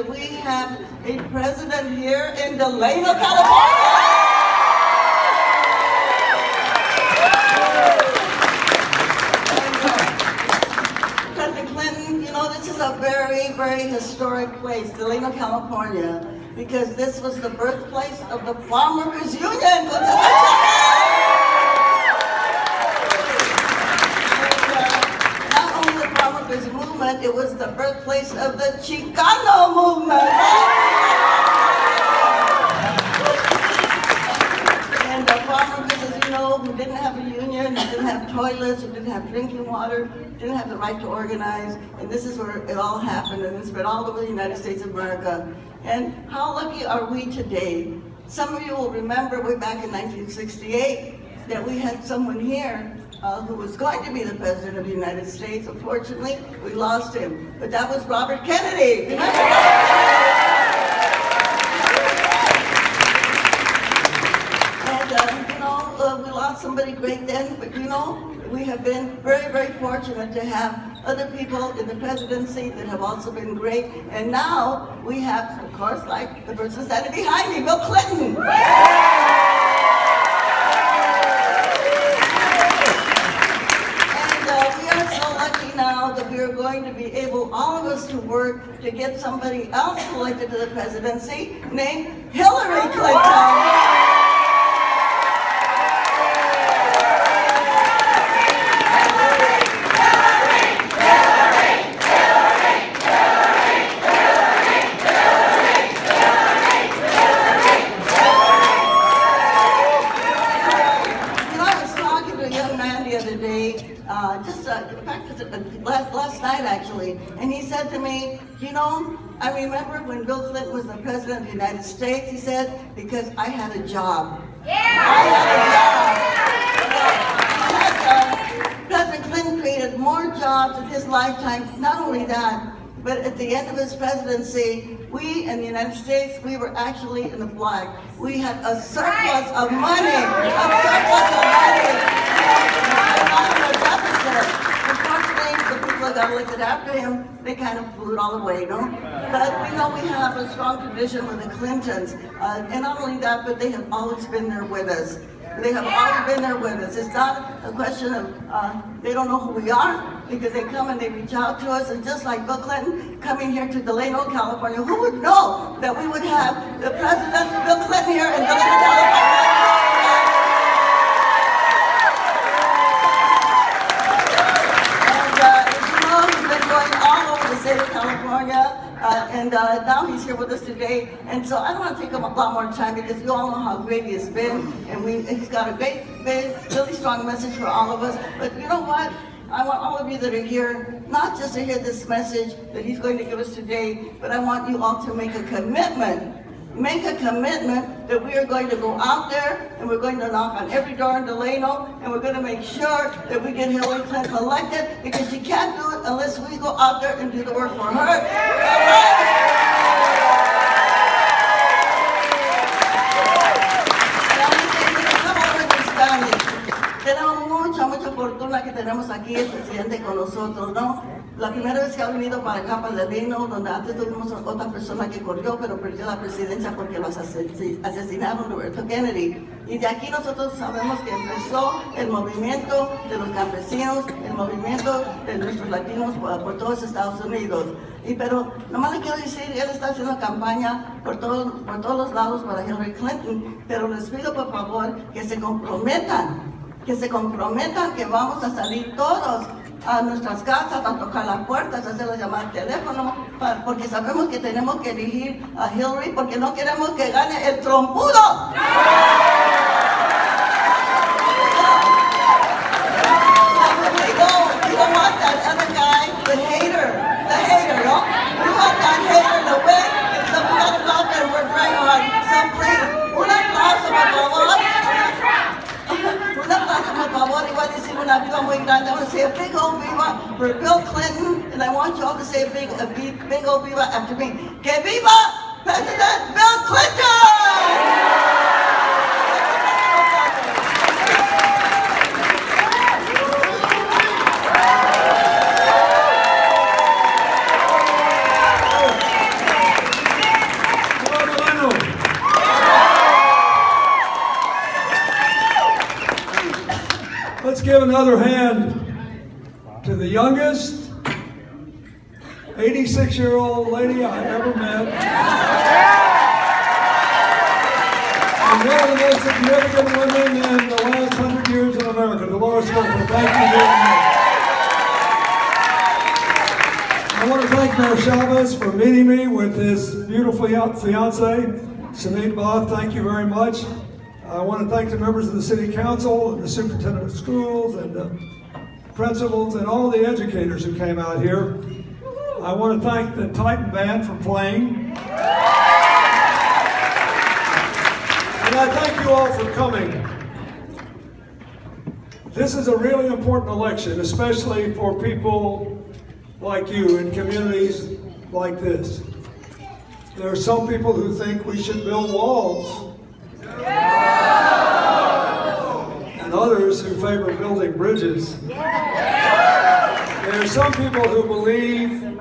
that we have a president here in Delano, California. President Clinton, you know, this is a very, very historic place, Delano, California, because this was the birthplace of the Farmers Union. Movement, it was the birthplace of the Chicano movement. And the farmers, as you know, who didn't have a union, who didn't have toilets, who didn't have drinking water, didn't have the right to organize, and this is where it all happened, and it spread all over the United States of America. And how lucky are we today? Some of you will remember way back in 1968 that we had someone here who was going to be the President of the United States. Unfortunately, we lost him. But that was Robert Kennedy. And, you know, we lost somebody great then, but you know, we have been very, very fortunate to have other people in the presidency that have also been great. And now we have, of course, like the person standing behind me, Bill Clinton. Now that we are going to be able, all of us, to work to get somebody else elected to the presidency named Hillary Clinton. Last night actually, and he said to me, you know, I remember when Bill Clinton was the President of the United States, he said, because I had a job. Yeah. I had a job. President Clinton created more jobs in his lifetime. Not only that, but at the end of his presidency, we in the United States, we were actually in the black. We had a surplus of money, not a deficit. Unfortunately, the people that got elected after him, they kind of blew it all away, no? But we know we have a strong tradition with the Clintons. And not only that, but they have always been there with us. They have always been there with us. It's not a question of they don't know who we are, because they come and they reach out to us. And just like Bill Clinton coming here to Delano, California, who would know that we would have the President Bill Clinton here in Delano, California? State of California, and now he's here with us today. And so I don't want to take him a lot more time, because you all know how great he has been, and he's got a great, big, really strong message for all of us. But you know what? I want all of you that are here, not just to hear this message that he's going to give us today, but I want you all to make a commitment. Make a commitment that we are going to go out there and we're going to knock on every door in Delano, and we're going to make sure that we get Hillary Clinton elected, because she can't do it unless we go out there and do the work for her. Tenemos mucha fortuna que tenemos aquí el presidente con nosotros, ¿no? La primera vez que ha venido para acá, para el Delano, donde antes tuvimos otra persona que corrió, pero perdió la presidencia porque los asesinaron, Roberto Kennedy. Y de aquí nosotros sabemos que empezó el movimiento de los campesinos, el movimiento de nuestros latinos por todos Estados Unidos. Pero nomás le quiero decir, él está haciendo campaña por todos los lados para Hillary Clinton, pero les pido por favor que se comprometan, que vamos a salir todos a nuestras casas, a tocar las puertas, a hacer las llamadas de teléfono, porque sabemos que tenemos que elegir a Hillary, porque no queremos que gane el trompudo. We don't want that other guy, the hater, no? We want that hater to win, and so we gotta go out there and work very hard. So please, un aplauso, por favor. Un aplauso, por favor. Y voy a decir una viva muy grande. I want to say a big old viva for Bill Clinton, and I want you all to say a big old viva after me. Que viva President Bill Clinton! another hand to the youngest 86-year-old lady I ever met. And one of the most significant women in the last 100 years in America, Dolores Wilson. Thank you very much. I want to thank Mayor Chavez for meeting me with his beautiful fiancée, Sinead Both. Thank you very much. I want to thank the members of the City Council and the Superintendent of Schools and the principals and all the educators who came out here. I want to thank the Titan Band for playing. And I thank you all for coming. This is a really important election, especially for people like you in communities like this. There are some people who think we should build walls. And others who favor building bridges. There are some people who believe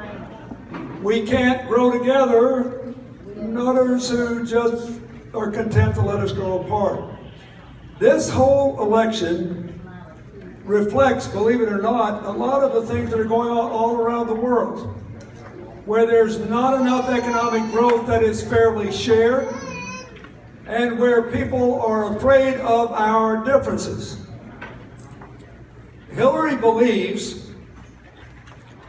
we can't grow together, and others who just are content to let us grow apart. This whole election reflects, believe it or not, a lot of the things that are going on all around the world, where there's not enough economic growth that is fairly shared, and where people are afraid of our differences. Hillary believes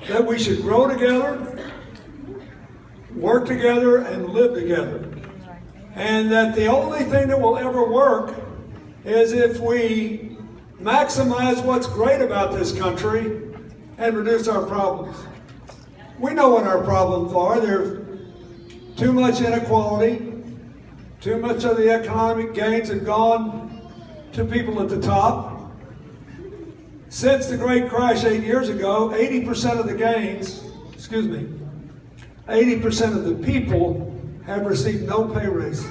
that we should grow together, work together, and live together. And that the only thing that will ever work is if we maximize what's great about this country and reduce our problems. We know what our problems are. There's too much inequality. Too much of the economic gains have gone to people at the top. Since the great crash 8 years ago, 80% of the gains, 80% of the people have received no pay raise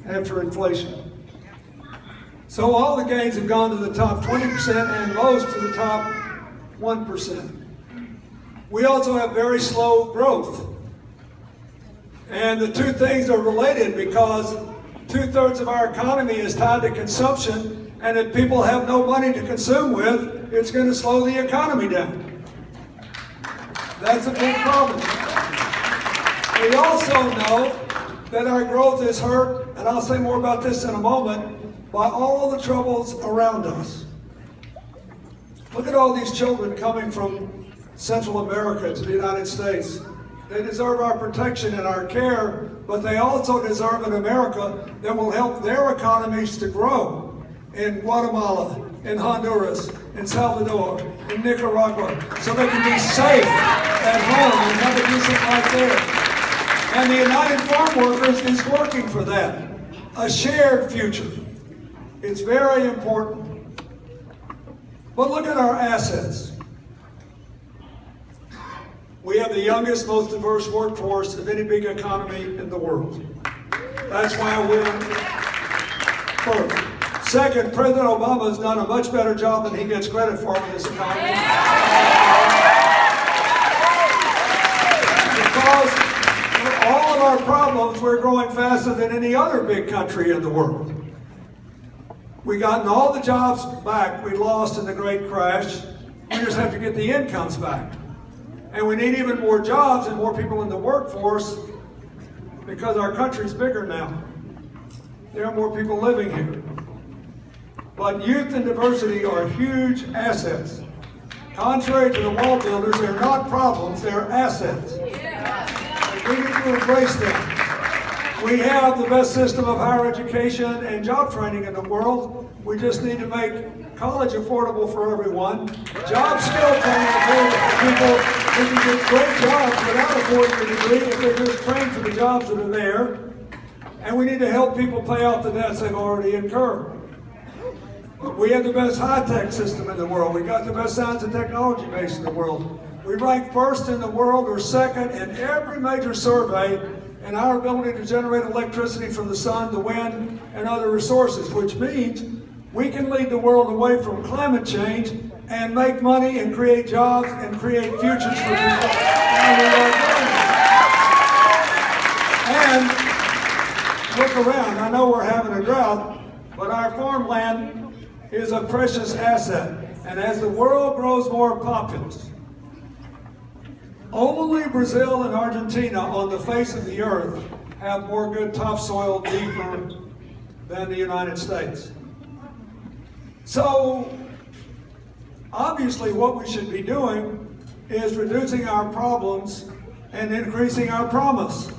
after inflation. So all the gains have gone to the top 20% and most to the top 1%. We also have very slow growth. And the two things are related because 2/3 of our economy is tied to consumption, and if people have no money to consume with, it's going to slow the economy down. That's a big problem. We also know that our growth is hurt, and I'll say more about this in a moment, by all the troubles around us. Look at all these children coming from Central America to the United States. They deserve our protection and our care, but they also deserve an America that will help their economies to grow in Guatemala, in Honduras, in Salvador, in Nicaragua, so they can be safe at home and have a decent life there. And the United Farm Workers is working for that, a shared future. It's very important. But look at our assets. We have the youngest, most diverse workforce of any big economy in the world. That's why we're first. Second, President Obama's done a much better job than he gets credit for in this economy. Because for all of our problems, we're growing faster than any other big country in the world. We've gotten all the jobs back we lost in the great crash. We just have to get the incomes back. And we need even more jobs and more people in the workforce because our country's bigger now. There are more people living here. But youth and diversity are huge assets. Contrary to the wall builders, they're not problems, they're assets. We need to embrace them. We have the best system of higher education and job training in the world. We just need to make college affordable for everyone. Job skill training available for people who can get great jobs without affording a degree if they're just trained for the jobs that are there. And we need to help people pay off the debts they've already incurred. We have the best high-tech system in the world. We've got the best science and technology base in the world. We rank first in the world or second in every major survey in our ability to generate electricity from the sun, the wind, and other resources, which means we can lead the world away from climate change and make money and create jobs and create futures for people. And look around. I know we're having a drought, but our farmland is a precious asset. And as the world grows more populous, only Brazil and Argentina on the face of the earth have more good topsoil deeper than the United States. So, obviously what we should be doing is reducing our problems and increasing our promise.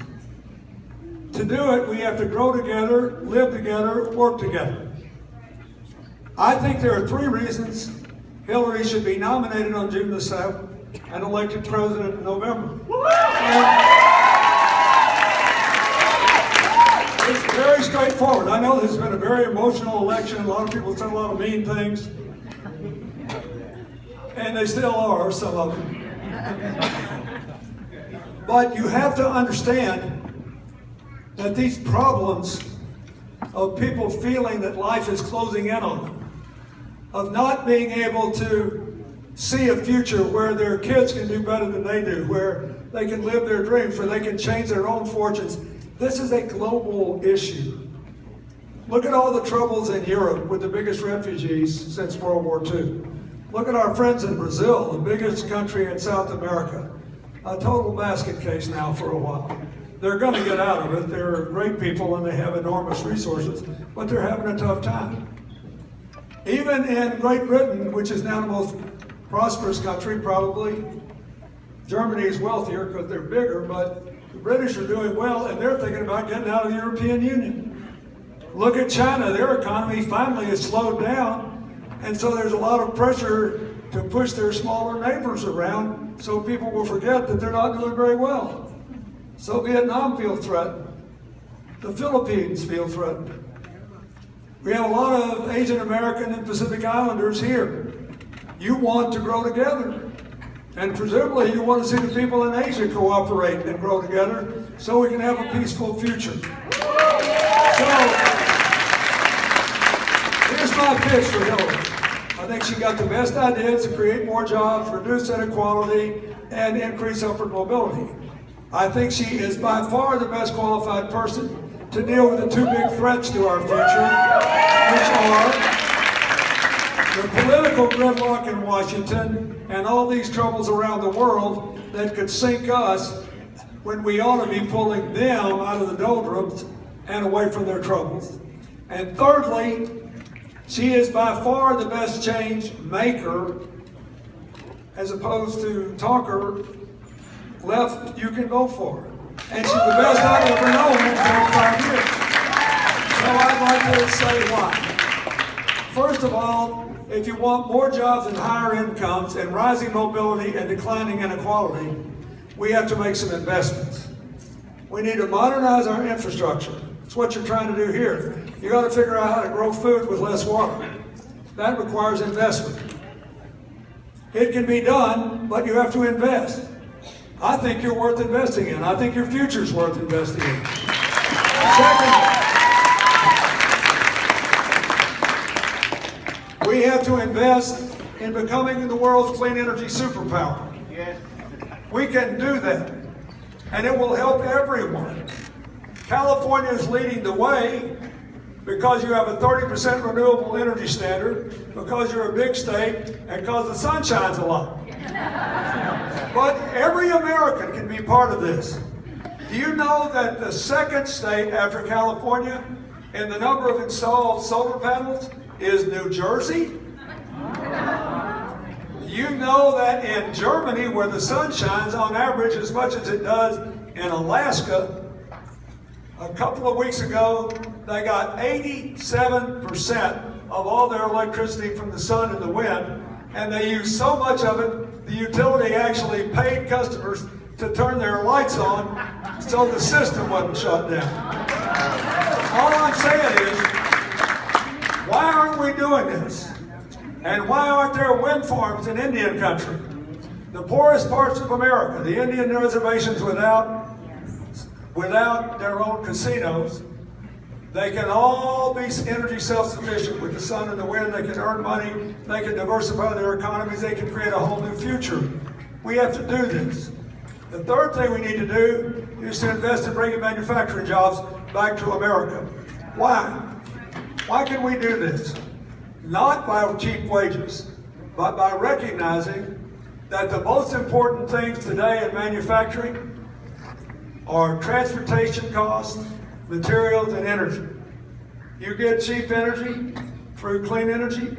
To do it, we have to grow together, live together, work together. I think there are 3 reasons Hillary should be nominated on June the 7th and elected president in November. It's very straightforward. I know this has been a very emotional election. A lot of people said a lot of mean things. And they still are, some of them. But you have to understand that these problems of people feeling that life is closing in on them, of not being able to see a future where their kids can do better than they do, where they can live their dreams, where they can change their own fortunes. This is a global issue. Look at all the troubles in Europe with the biggest refugees since World War II. Look at our friends in Brazil, the biggest country in South America. A total basket case now for a while. They're going to get out of it. They're great people and they have enormous resources, but they're having a tough time. Even in Great Britain, which is now the most prosperous country, probably. Germany is wealthier because they're bigger, but the British are doing well and they're thinking about getting out of the European Union. Look at China. Their economy finally has slowed down, and so there's a lot of pressure to push their smaller neighbors around so people will forget that they're not doing very well. So Vietnam feels threatened. The Philippines feel threatened. We have a lot of Asian American and Pacific Islanders here. You want to grow together. And presumably you want to see the people in Asia cooperate and grow together so we can have a peaceful future. So, here's my pitch for Hillary. I think she got the best ideas to create more jobs, reduce inequality, and increase upward mobility. I think she is by far the best qualified person to deal with the 2 big threats to our future, which are the political gridlock in Washington and all these troubles around the world that could sink us when we ought to be pulling them out of the doldrums and away from their troubles. And thirdly, she is by far the best change maker, as opposed to talker. Left, you can vote for her. And she's the best I've ever known in 35 years. So I'd like to say why. First of all, if you want more jobs and higher incomes and rising mobility and declining inequality, we have to make some investments. We need to modernize our infrastructure. It's what you're trying to do here. You got to figure out how to grow food with less water. That requires investment. It can be done, but you have to invest. I think you're worth investing in. I think your future's worth investing in. Second, we have to invest in becoming the world's clean energy superpower. Yes. We can do that, and it will help everyone. California is leading the way because you have a 30% renewable energy standard, because you're a big state, and because the sun shines a lot. But every American can be part of this. Do you know that the second state after California in the number of installed solar panels is New Jersey? You know that in Germany, where the sun shines on average as much as it does in Alaska, a couple of weeks ago, they got 87% of all their electricity from the sun and the wind, and they used so much of it, the utility actually paid customers to turn their lights on so the system wasn't shut down. All I'm saying is, why aren't we doing this? And why aren't there wind farms in Indian country? The poorest parts of America, the Indian reservations without their own casinos, they can all be energy self-sufficient with the sun and the wind. They can earn money, they can diversify their economies, they can create a whole new future. We have to do this. The third thing we need to do is to invest in bringing manufacturing jobs back to America. Why? Why can we do this? Not by cheap wages, but by recognizing that the most important things today in manufacturing are transportation costs, materials, and energy. You get cheap energy through clean energy,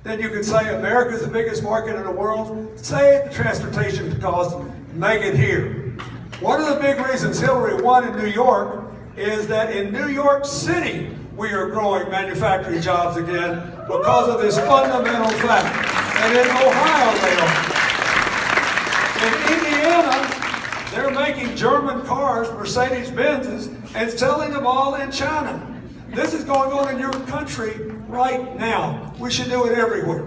then you can say America's the biggest market in the world. Say the transportation costs, make it here. One of the big reasons Hillary won in New York is that in New York City, we are growing manufacturing jobs again because of this fundamental fact. And in Ohio, they are. In Indiana, they're making German cars, Mercedes-Benzes, and selling them all in China. This is going on in your country right now. We should do it everywhere.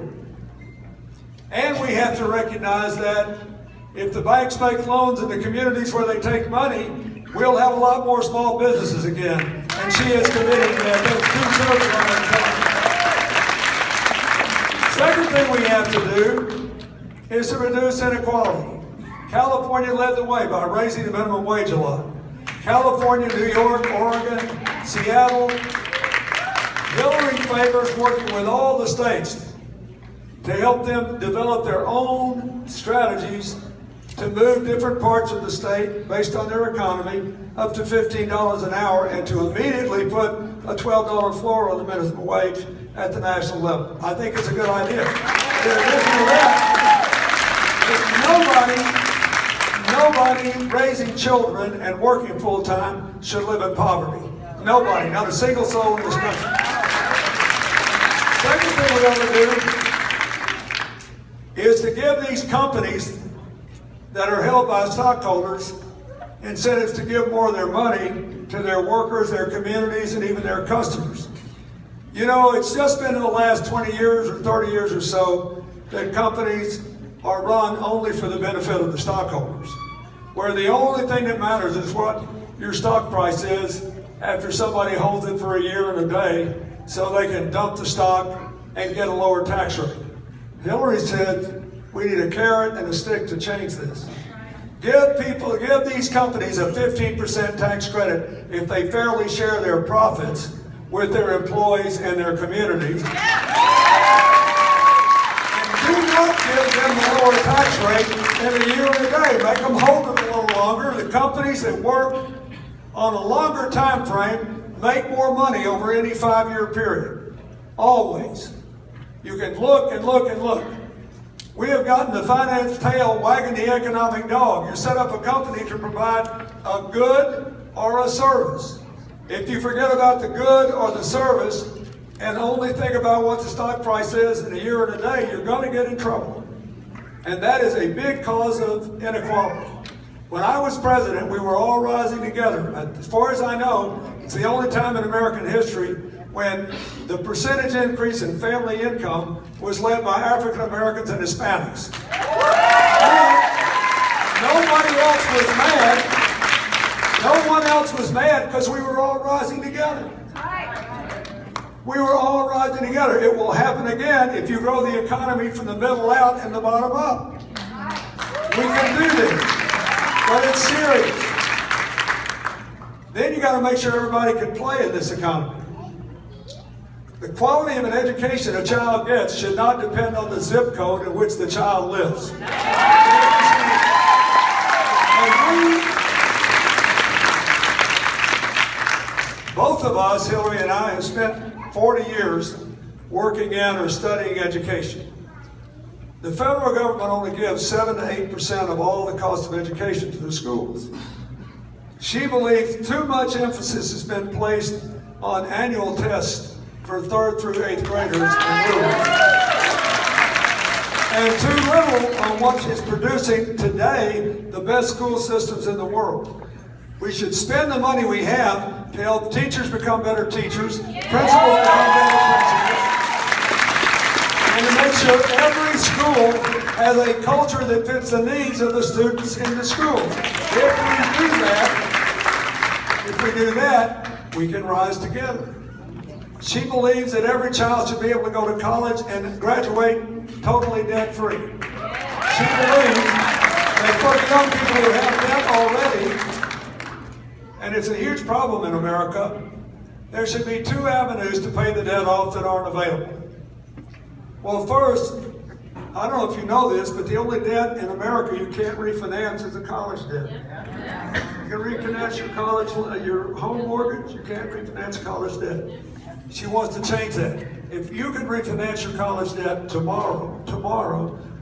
And we have to recognize that if the banks make loans in the communities where they take money, we'll have a lot more small businesses again. And she is committed to that. Second thing we have to do is to reduce inequality. California led the way by raising the minimum wage a lot. California, New York, Oregon, Seattle. Hillary favors working with all the states to help them develop their own strategies to move different parts of the state based on their economy up to $15 an hour and to immediately put a $12 floor on the minimum wage at the national level. I think it's a good idea. In addition to that, nobody raising children and working full-time should live in poverty. Nobody, not a single soul in this country. Second thing we ought to do is to give these companies that are held by stockholders incentives to give more of their money to their workers, their communities, and even their customers. You know, it's just been in the last 20 years or 30 years or so that companies are run only for the benefit of the stockholders, where the only thing that matters is what your stock price is after somebody holds it for a year and a day so they can dump the stock and get a lower tax rate. Hillary said we need a carrot and a stick to change this. Give these companies a 15% tax credit if they fairly share their profits with their employees and their communities. Do not give them a lower tax rate in a year and a day. Make them hold it a little longer. The companies that work on a longer time frame make more money over any 5-year period. Always. You can look and look and look. We have gotten the finance tail wagging the economic dog. You set up a company to provide a good or a service. If you forget about the good or the service and only think about what the stock price is in a year and a day, you're going to get in trouble. And that is a big cause of inequality. When I was president, we were all rising together. As far as I know, it's the only time in American history when the percentage increase in family income was led by African Americans and Hispanics. Nobody else was mad. No one else was mad because we were all rising together. We were all rising together. It will happen again if you grow the economy from the middle out and the bottom up. We can do this, but it's serious. Then you got to make sure everybody can play in this economy. The quality of an education a child gets should not depend on the zip code in which the child lives. Both of us, Hillary and I, have spent 40 years working in or studying education. The federal government only gives 7 to 8% of all the cost of education to the schools. She believes too much emphasis has been placed on annual tests for 3rd through 8th graders and too little on what is producing today the best school systems in the world. We should spend the money we have to help teachers become better teachers, principals become better principals, and to make sure every school has a culture that fits the needs of the students in the school. If we do that, we can rise together. She believes that every child should be able to go to college and graduate totally debt-free. She believes that for young people who have debt already, and it's a huge problem in America, there should be 2 avenues to pay the debt off that aren't available. Well, first, I don't know if you know this, but the only debt in America you can't refinance is a college debt. You can refinance your home mortgage, you can't refinance college debt. She wants to change that. If you could refinance your college debt tomorrow,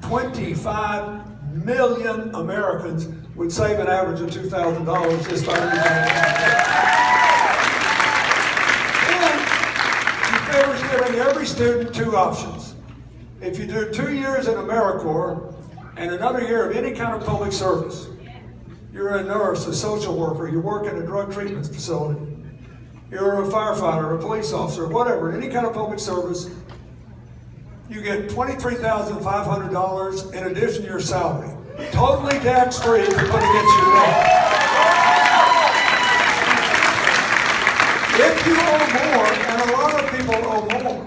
25 million Americans would save an average of $2,000 just by refinancing. And she favors giving every student 2 options. If you do 2 years in AmeriCorps and another year of any kind of public service, you're a nurse, a social worker, you work in a drug treatment facility, you're a firefighter, a police officer, whatever, any kind of public service, you get $23,500 in addition to your salary. Totally tax-free to put against your debt. If you owe more, and a lot of people owe more,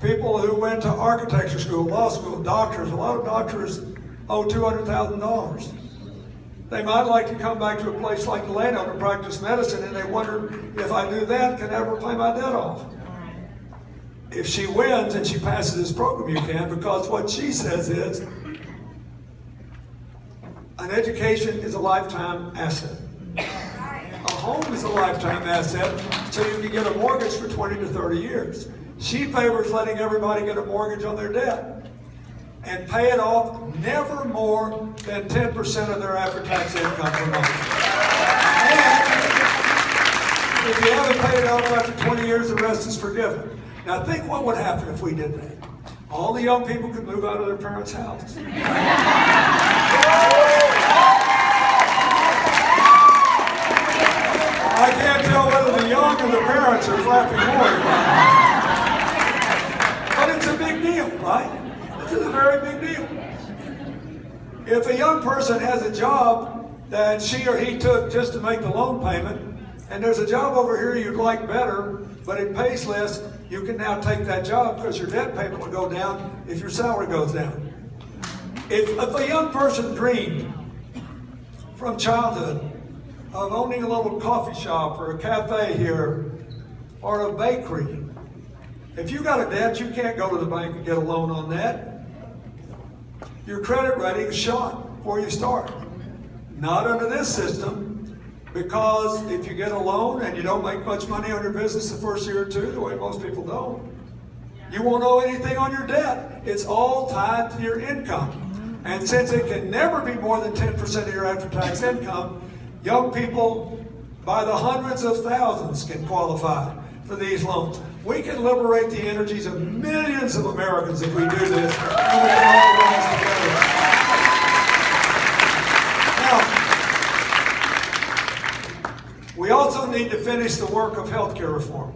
people who went to architecture school, law school, doctors, a lot of doctors owe $200,000. They might like to come back to a place like Delano to practice medicine, and they wonder, if I do that, can I ever pay my debt off? If she wins and she passes this program, you can, because what she says is, an education is a lifetime asset. A home is a lifetime asset, so you can get a mortgage for 20 to 30 years. She favors letting everybody get a mortgage on their debt and pay it off never more than 10% of their after-tax income per month. And if you haven't paid it off after 20 years, the rest is forgiven. Now think what would happen if we did that. All the young people could move out of their parents' house. I can't tell whether the young or the parents are clapping more. But it's a big deal, right? This is a very big deal. If a young person has a job that she or he took just to make the loan payment, and there's a job over here you'd like better, but it pays less, you can now take that job because your debt payment will go down if your salary goes down. If a young person dreamed from childhood of owning a little coffee shop or a cafe here or a bakery, if you got a debt, you can't go to the bank and get a loan on that. Your credit rating is shot before you start. Not under this system, because if you get a loan and you don't make much money on your business the first year or two, the way most people don't, you won't owe anything on your debt. It's all tied to your income. And since it can never be more than 10% of your after-tax income, young people by the hundreds of thousands can qualify for these loans. We can liberate the energies of millions of Americans if we do this, and we can all rise together. Now, we also need to finish the work of healthcare reform.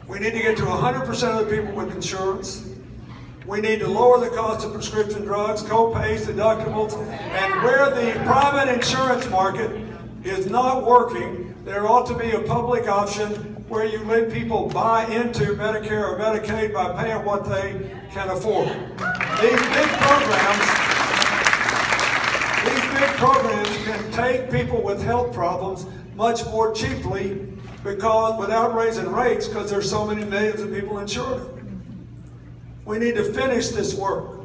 We need to get to 100% of the people with insurance. We need to lower the cost of prescription drugs, co-pays, deductibles, and where the private insurance market is not working, there ought to be a public option where you let people buy into Medicare or Medicaid by paying what they can afford. These big programs can take people with health problems much more cheaply because without raising rates, because there's so many millions of people insured. We need to finish this work.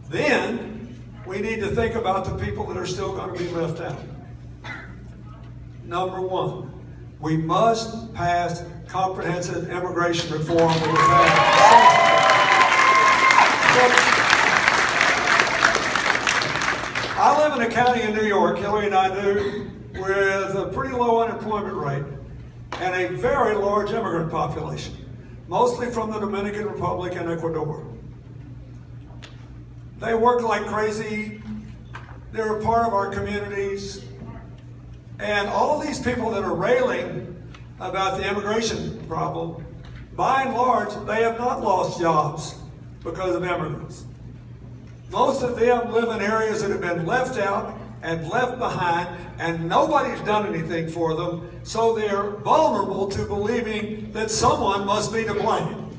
Then we need to think about the people that are still going to be left out. Number one, we must pass comprehensive immigration reform with the I live in a county in New York, Hillary and I do, with a pretty low unemployment rate and a very large immigrant population, mostly from the Dominican Republic and Ecuador. They work like crazy. They're a part of our communities. And all these people that are railing about the immigration problem, by and large, they have not lost jobs because of immigrants. Most of them live in areas that have been left out and left behind, and nobody's done anything for them, so they're vulnerable to believing that someone must be to blame.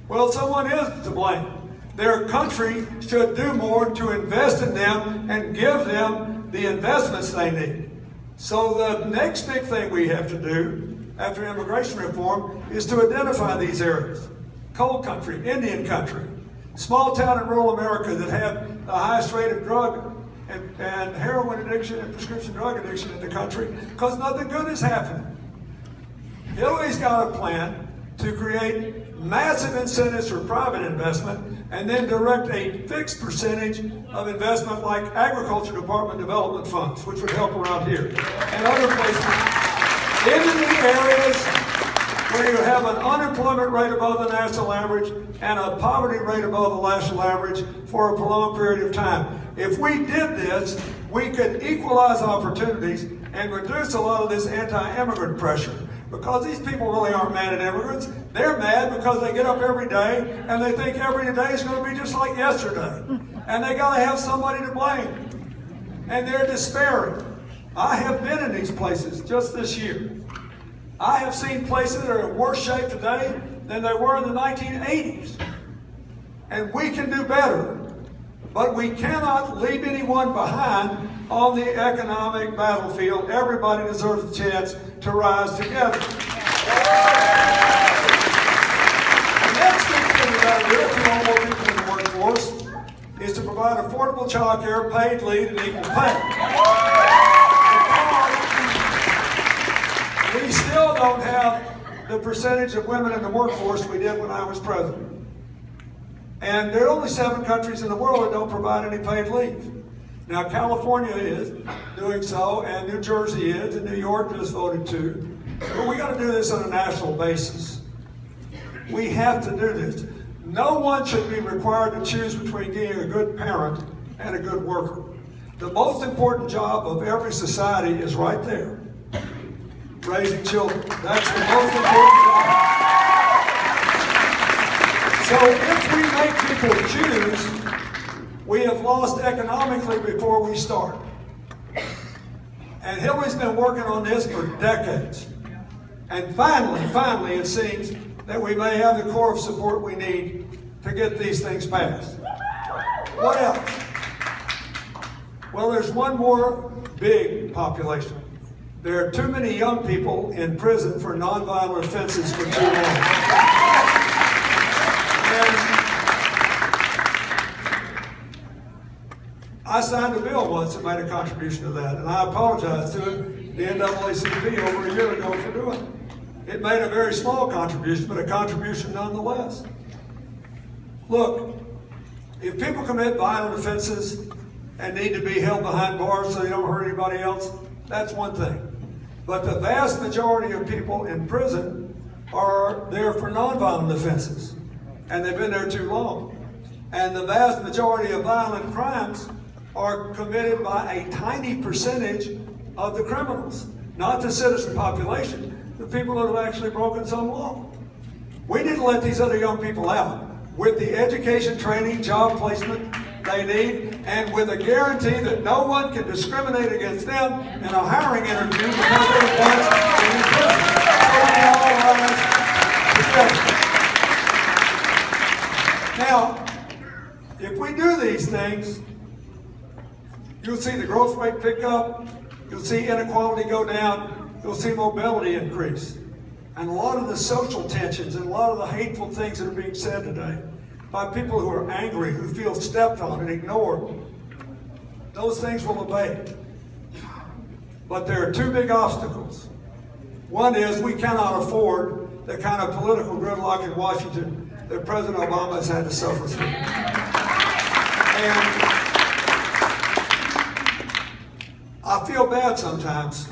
Well, someone is to blame. Their country should do more to invest in them and give them the investments they need. So the next big thing we have to do after immigration reform is to identify these areas. Coal country, Indian country. Small town in rural America that have the highest rate of drug and heroin addiction and prescription drug addiction in the country because nothing good is happening. Hillary's got a plan to create massive incentives for private investment and then direct a fixed percentage of investment like agriculture department development funds, which would help around here and other places. In the areas where you have an unemployment rate above the national average and a poverty rate above the national average for a prolonged period of time. If we did this, we could equalize opportunities and reduce a lot of this anti-immigrant pressure. Because these people really aren't mad at immigrants. They're mad because they get up every day and they think every day is going to be just like yesterday. And they got to have somebody to blame. And they're despairing. I have been in these places just this year. I have seen places that are in worse shape today than they were in the 1980s. And we can do better. But we cannot leave anyone behind on the economic battlefield. Everybody deserves a chance to rise together. The next big thing we got to do if we want more people in the workforce is to provide affordable child care, paid leave, and equal pay. We still don't have the percentage of women in the workforce we did when I was president. And there are only 7 countries in the world that don't provide any paid leave. Now, California is doing so, and New Jersey is, and New York just voted too. But we got to do this on a national basis. We have to do this. No one should be required to choose between being a good parent and a good worker. The most important job of every society is right there. Raising children. That's the most important job. So if we make people choose, we have lost economically before we start. And Hillary's been working on this for decades. And finally, it seems that we may have the core of support we need to get these things passed. What else? Well, there's one more big population. There are too many young people in prison for nonviolent offenses for too long. I signed a bill once that made a contribution to that, and I apologize to the NAACP over a year ago for doing it. It made a very small contribution, but a contribution nonetheless. Look, if people commit violent offenses and need to be held behind bars so they don't hurt anybody else, that's one thing. But the vast majority of people in prison are there for nonviolent offenses, and they've been there too long. And the vast majority of violent crimes are committed by a tiny percentage of the criminals, not the citizen population, the people that have actually broken some law. We need to let these other young people out with the education, training, job placement they need, and with a guarantee that no one can discriminate against them in a hiring interview because they were once in prison. So we can all rise together. Now, if we do these things, you'll see the growth rate pick up, you'll see inequality go down, you'll see mobility increase. And a lot of the social tensions and a lot of the hateful things that are being said today by people who are angry, who feel stepped on and ignored, those things will abate. But there are 2 big obstacles. One is we cannot afford the kind of political gridlock in Washington that President Obama has had to suffer through. And I feel bad sometimes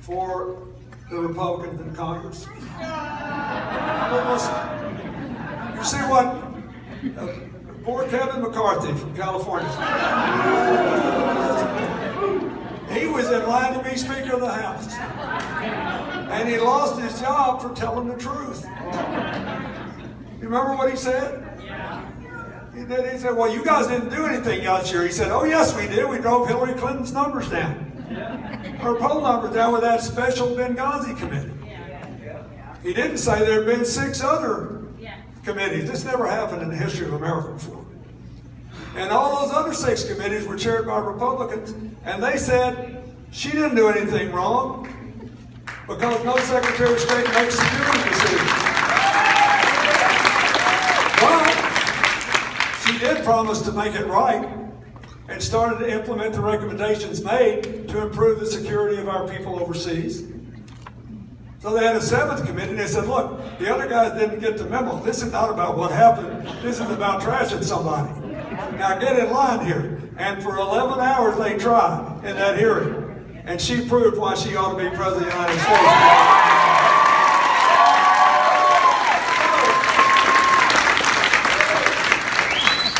for the Republicans in Congress. But listen, you see what poor Kevin McCarthy from California, he was in line to be Speaker of the House. And he lost his job for telling the truth. You remember what he said? He said, well, you guys didn't do anything last year. He said, oh, yes, we did. We drove Hillary Clinton's numbers down. Her poll numbers down with that special Benghazi committee. He didn't say there had been 6 other committees. This never happened in the history of America before. And all those other 6 committees were chaired by Republicans, and they said she didn't do anything wrong because no Secretary of State makes security decisions. But She did promise to make it right and started to implement the recommendations made to improve the security of our people overseas. So they had a seventh committee, and they said, look, the other guys didn't get the memo. This is not about what happened. This is about trashing somebody. Now get in line here. And for 11 hours they tried in that hearing. And she proved why she ought to be president of the United States.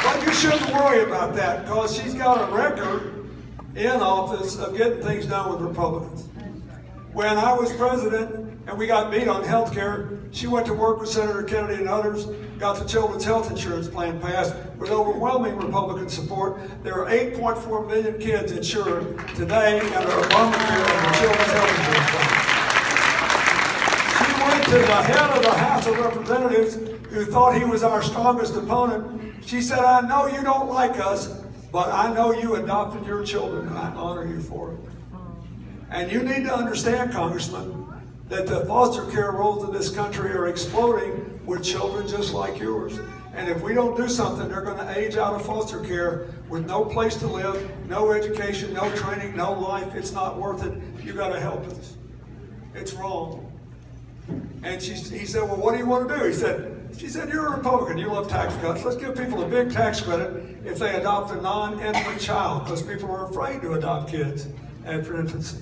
But you shouldn't worry about that, because she's got a record in office of getting things done with Republicans. When I was president and we got beat on health care, she went to work with Senator Kennedy and others, got the children's health insurance plan passed with overwhelming Republican support. There are 8.4 million kids insured today under Obamacare and the children's health insurance plan. She went to the head of the House of Representatives, who thought he was our strongest opponent. She said, I know you don't like us, but I know you adopted your children, and I honor you for it. And you need to understand, Congressman, that the foster care rolls in this country are exploding with children just like yours. And if we don't do something, they're going to age out of foster care with no place to live, no education, no training, no life. It's not worth it. You got to help us. It's wrong. And he said, well, what do you want to do? She said, you're a Republican. You love tax cuts. Let's give people a big tax credit if they adopt a non-infant child, because people are afraid to adopt kids after infancy.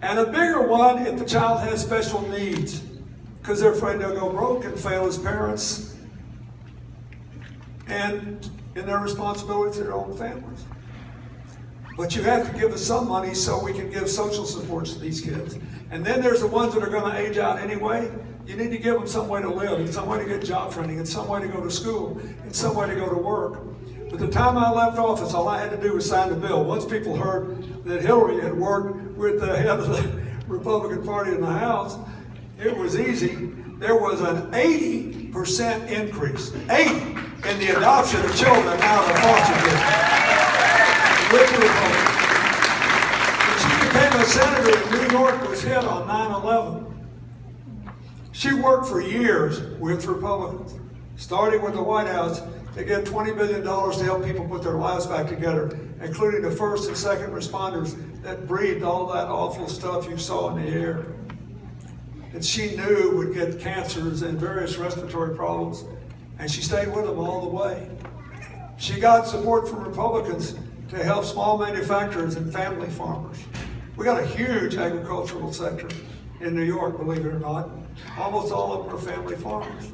And a bigger one if the child has special needs, because they're afraid they'll go broke and fail as parents and in their responsibility to their own families. But you have to give us some money so we can give social supports to these kids. And then there's the ones that are going to age out anyway. You need to give them some way to live, and some way to get job training, and some way to go to school, and some way to go to work. But the time I left office, all I had to do was sign the bill. Once people heard that Hillary had worked with the head of the Republican Party in the House, it was easy. There was an 80% increase, 80, in the adoption of children out of foster care with the Republicans. When she became a senator in New York, was hit on 9/11. She worked for years with Republicans, starting with the White House, to get $20 billion to help people put their lives back together, including the first and second responders that breathed all that awful stuff you saw in the air. And she knew would get cancers and various respiratory problems, and she stayed with them all the way. She got support from Republicans to help small manufacturers and family farmers. We got a huge agricultural sector in New York, believe it or not. Almost all of them are family farmers.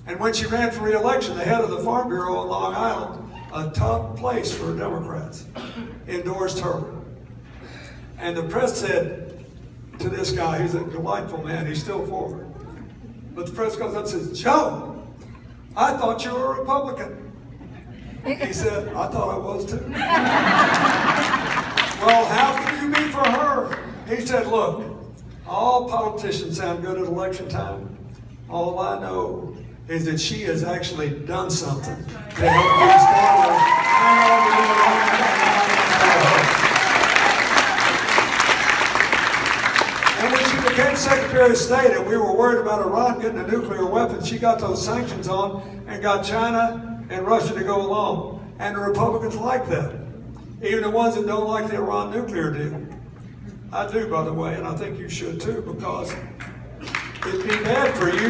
And when she ran for re-election, the head of the Farm Bureau on Long Island, a tough place for Democrats, endorsed her. And the press said to this guy, he's a delightful man, he's still forward. But the press comes up and says, Joe, I thought you were a Republican. He said, I thought I was too. Well, how can you be for her? He said, look, all politicians sound good at election time. All I know is that she has actually done something to help these farmers hang on to their And when she became Secretary of State and we were worried about Iran getting a nuclear weapon, she got those sanctions on and got China and Russia to go along. And the Republicans like that. Even the ones that don't like the Iran nuclear deal. I do, by the way, and I think you should too, because it'd be bad for you,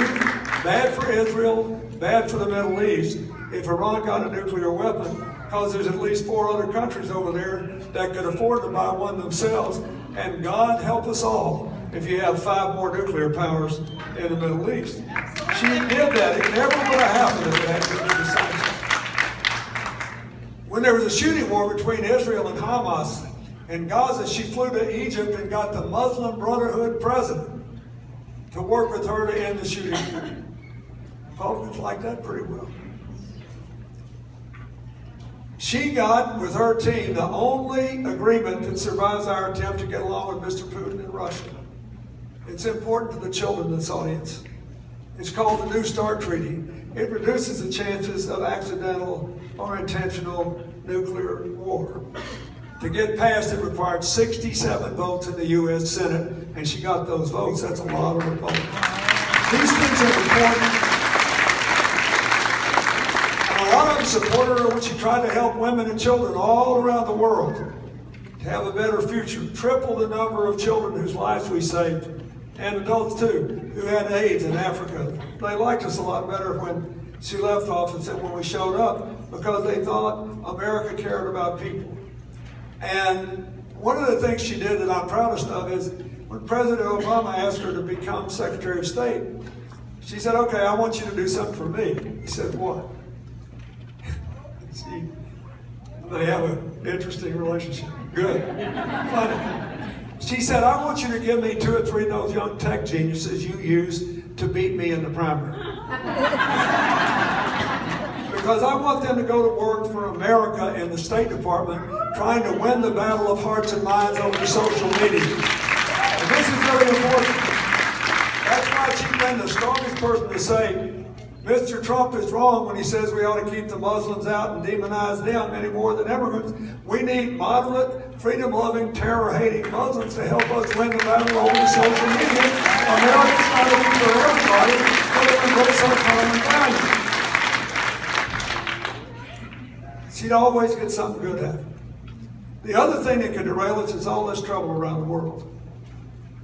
bad for Israel, bad for the Middle East if Iran got a nuclear weapon, because there's at least 4 other countries over there that could afford to buy one themselves, and God help us all if you have 5 more nuclear powers in the Middle East. She did that. It never would have happened if it hadn't been for the sanctions. When there was a shooting war between Israel and Hamas in Gaza, she flew to Egypt and got the Muslim Brotherhood president to work with her to end the shooting. Republicans like that pretty well. She got, with her team, the only agreement that survives our attempt to get along with Mr. Putin and Russia. It's important to the children in this audience. It's called the New START Treaty. It reduces the chances of accidental or intentional nuclear war. To get passed, it required 67 votes in the U.S. Senate, and she got those votes. That's a lot of Republicans. These things are important. And a lot of them supported her when she tried to help women and children all around the world to have a better future. Triple the number of children whose lives we saved, and adults too, who had AIDS in Africa. They liked us a lot better when she left office than when we showed up, because they thought America cared about people. And one of the things she did that I'm proudest of is when President Obama asked her to become Secretary of State, she said, okay, I want you to do something for me. He said, what? See, they have an interesting relationship. Good. Funny. She said, I want you to give me 2 or 3 of those young tech geniuses you use to beat me in the primary. Because I want them to go to work for America in the State Department, trying to win the battle of hearts and minds over social media. And this is very important. That's why she's been the strongest person to say, Mr. Trump is wrong when he says we ought to keep the Muslims out and demonize them any more than immigrants. We need moderate, freedom-loving, terror-hating Muslims to help us win the battle over social media. America's not looking for everybody, but to embrace our common values. She'd always get something good out of it. The other thing that could derail us is all this trouble around the world.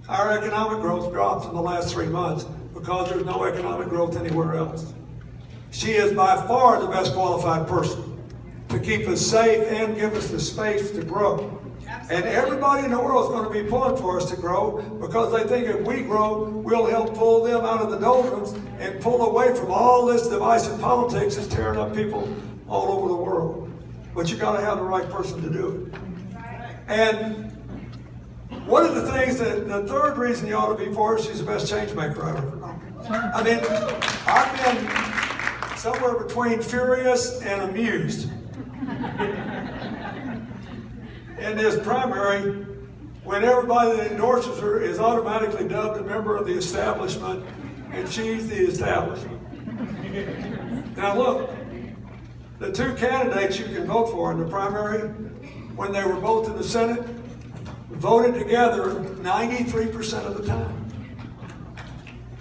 Our economic growth dropped in the last 3 months because there's no economic growth anywhere else. She is by far the best qualified person to keep us safe and give us the space to grow. And everybody in the world is going to be pulling for us to grow, because they think if we grow, we'll help pull them out of the doldrums and pull away from all this divisive politics that's tearing up people all over the world. But you got to have the right person to do it. And one of the things that, the third reason you ought to be for her, she's the best change maker I've ever known. I mean, I've been somewhere between furious and amused in this primary when everybody that endorses her is automatically dubbed a member of the establishment, and she's the establishment. Now look, the 2 candidates you can vote for in the primary, when they were both in the Senate, voted together 93% of the time.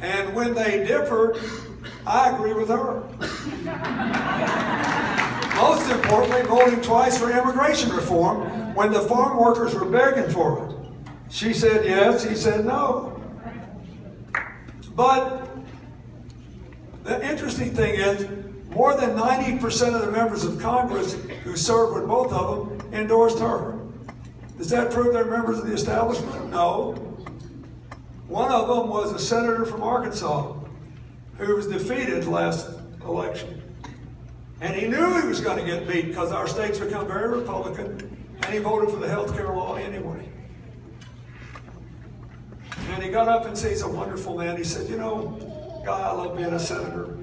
And when they differed, I agree with her. Most importantly, voting twice for immigration reform when the farm workers were begging for it. She said yes, he said no. But the interesting thing is, more than 90% of the members of Congress who served with both of them endorsed her. Does that prove they're members of the establishment? No. One of them was a senator from Arkansas who was defeated last election. And he knew he was going to get beat because our state's become very Republican, and he voted for the health care law anyway. And he got up and said, he's a wonderful man. He said, you know, God, I love being a senator.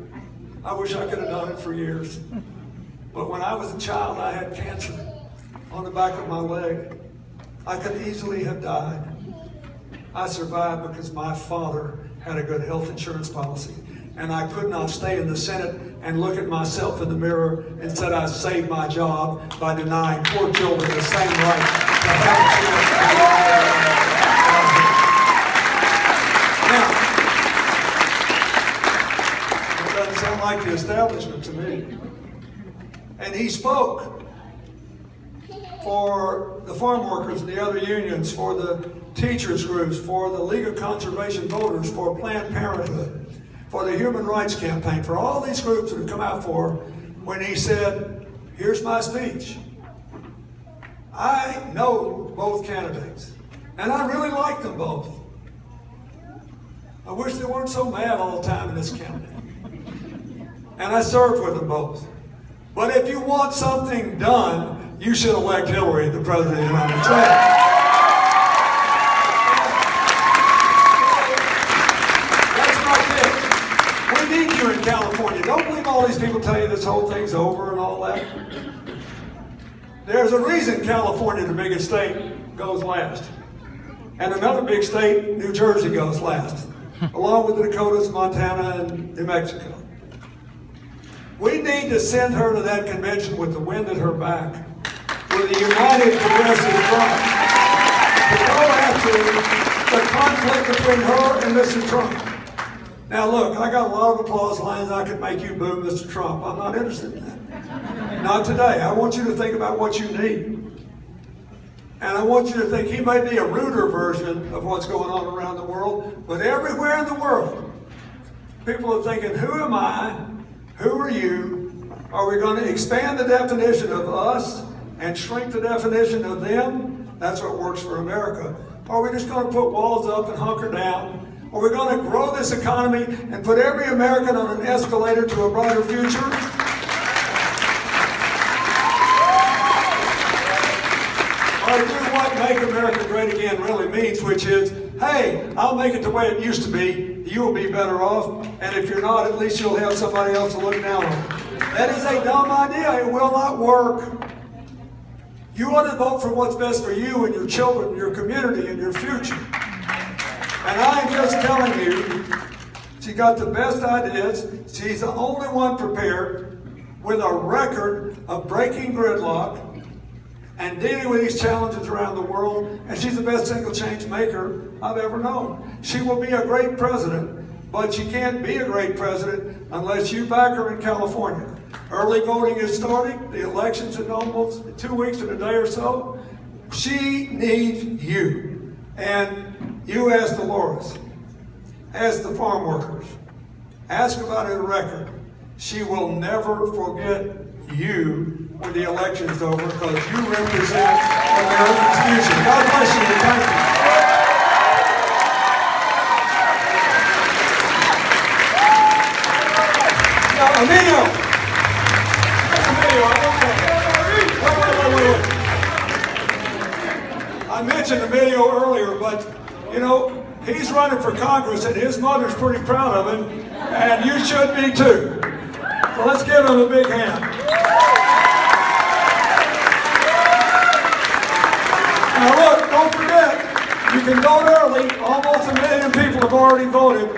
I wish I could have done it for years. But when I was a child, I had cancer on the back of my leg. I could easily have died. I survived because my father had a good health insurance policy. And I could not stay in the Senate and look at myself in the mirror and said I saved my job by denying poor children the same right to health insurance. Now, it doesn't sound like the establishment to me. And he spoke for the farm workers and the other unions, for the teachers groups, for the League of Conservation Voters, for Planned Parenthood, for the Human Rights Campaign, for all these groups that have come out for when he said, here's my speech. I know both candidates, and I really like them both. I wish they weren't so mad all the time in this county. And I served with them both. But if you want something done, you should elect Hillary, the President of the United States. In California. Don't believe all these people tell you this whole thing's over and all that. There's a reason California, the biggest state, goes last. And another big state, New Jersey, goes last, along with the Dakotas, Montana, and New Mexico. We need to send her to that convention with the wind at her back, with a united progressive front, to go after the conflict between her and Mr. Trump. Now look, I got a lot of applause lines. I could make you boo Mr. Trump. I'm not interested in that. Not today. I want you to think about what you need. And I want you to think he may be a ruder version of what's going on around the world, but everywhere in the world, people are thinking, who am I? Who are you? Are we going to expand the definition of us and shrink the definition of them? That's what works for America. Are we just going to put walls up and hunker down? Are we going to grow this economy and put every American on an escalator to a brighter future? Or do what Make America Great Again really means, which is, hey, I'll make it the way it used to be. You will be better off. And if you're not, at least you'll have somebody else to look down on. That is a dumb idea. It will not work. You ought to vote for what's best for you and your children, your community, and your future. And I am just telling you, she got the best ideas. She's the only one prepared with a record of breaking gridlock and dealing with these challenges around the world. And she's the best single change maker I've ever known. She will be a great president, but she can't be a great president unless you back her in California. Early voting is starting. The election's in almost 2 weeks and a day or so. She needs you. And you ask Dolores, ask the farm workers, ask about her record. She will never forget you when the election's over because you represent America's future. God bless you and thank you. Now, Emilio, I mentioned Emilio earlier, but you know, he's running for Congress and his mother's pretty proud of him, and you should be too. So let's give him a big hand. Now look, don't forget, you can vote early. Almost 1 million people have already voted.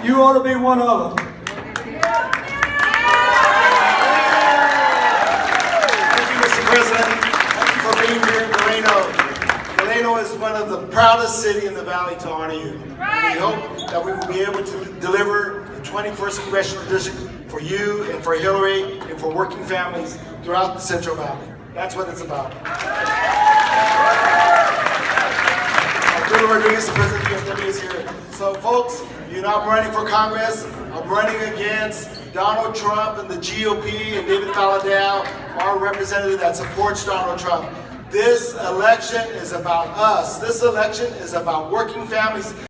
You ought to be one of them. President, thank you for being here in Delano. Delano is one of the proudest cities in the Valley to honor you. We hope that we will be able to deliver the 21st Congressional District for you and for Hillary and for working families throughout the Central Valley. That's what it's about. Arturo Rodriguez, the President of the USW, is here. So folks, you know I'm running for Congress. I'm running against Donald Trump and the GOP and David Valadao, our representative that supports Donald Trump. This election is about us. This election is about working families.